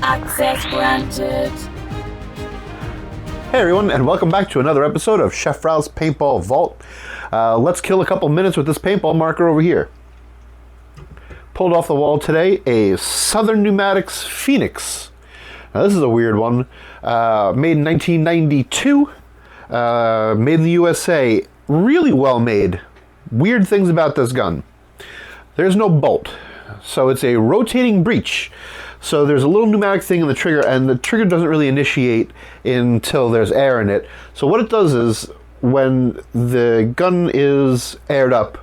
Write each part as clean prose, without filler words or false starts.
Access granted. Hey everyone, and welcome back to another episode of Chef Rao's Paintball Vault. Let's kill a couple minutes with this paintball marker over here. Pulled off the wall today, a Southern Pneumatics Phoenix. Now this is a weird one. Made in 1992. Made in the USA. Really well made. Weird things about this gun. There's no bolt. So it's a rotating breech. So there's a little pneumatic thing in the trigger, and the trigger doesn't really initiate until there's air in it. So what it does is, when the gun is aired up,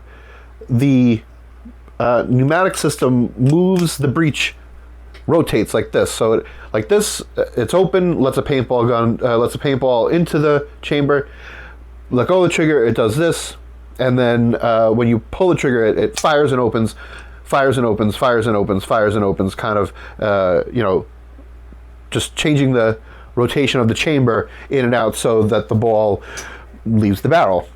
the pneumatic system moves the breech, rotates like this. So like this, it's open, lets a paintball into the chamber. Let go of the trigger, it does this, and then when you pull the trigger, it fires and opens. Fires and opens, fires and opens, fires and opens, kind of, just changing the rotation of the chamber in and out so that the ball leaves the barrel.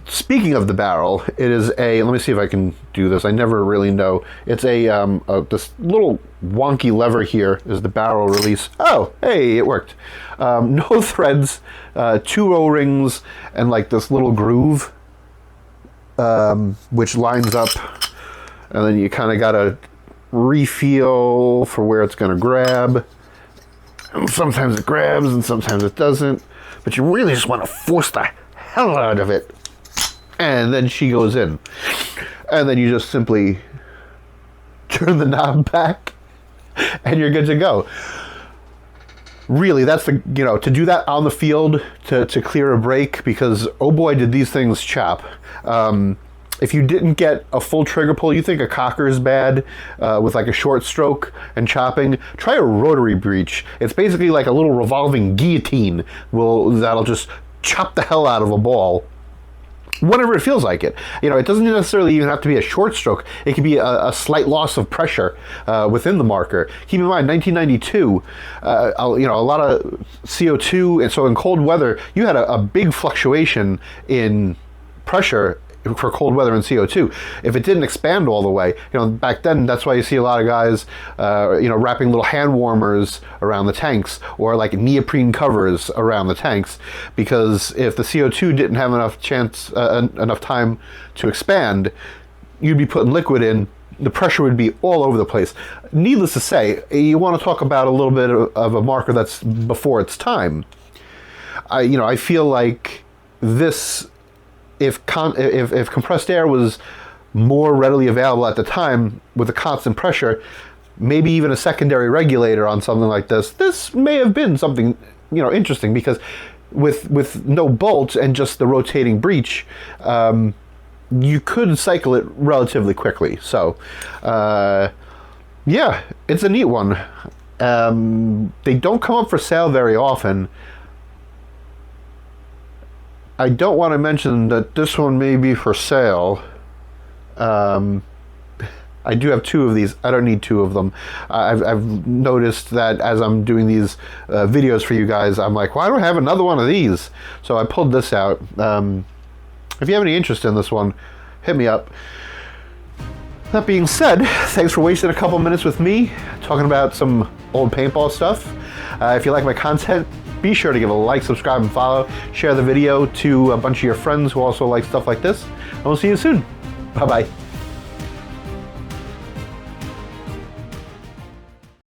Speaking of the barrel, it is let me see if I can do this. I never really know. It's this little wonky lever here is the barrel release. Oh, hey, it worked. No threads, 2 O-rings, and like this little groove, which lines up. And then you kind of got to refeel for where it's going to grab. And sometimes it grabs and sometimes it doesn't. But you really just want to force the hell out of it. And then she goes in. And then you just simply turn the knob back and you're good to go. Really, that's to do that on the field to clear a break, because oh boy did these things chop. If you didn't get a full trigger pull, you think a cocker is bad with like a short stroke and chopping, try a rotary breech. It's basically like a little revolving guillotine that'll just chop the hell out of a ball whenever it feels like it. It doesn't necessarily even have to be a short stroke. It could be a slight loss of pressure within the marker. Keep in mind, 1992, a lot of CO2, and so in cold weather, you had a big fluctuation in pressure for cold weather and CO2. If it didn't expand all the way, back then, that's why you see a lot of guys, wrapping little hand warmers around the tanks, or like neoprene covers around the tanks, because if the CO2 didn't have enough time to expand, you'd be putting liquid in, the pressure would be all over the place. Needless to say, you want to talk about a little bit of a marker that's before its time. I feel like this, if compressed air was more readily available at the time with a constant pressure, maybe even a secondary regulator on something like this may have been something interesting, because with no bolt and just the rotating breech, you could cycle it relatively quickly. So yeah, it's a neat one. They don't come up for sale very often. I don't want to mention that this one may be for sale. I do have 2 of these. I don't need 2 of them. I've noticed that as I'm doing these videos for you guys, I'm like, why don't I have another one of these? So I pulled this out. If you have any interest in this one, hit me up. That being said, thanks for wasting a couple minutes with me talking about some old paintball stuff. If you like my content, be sure to give a like, subscribe, and follow. Share the video to a bunch of your friends who also like stuff like this. And we'll see you soon. Bye-bye.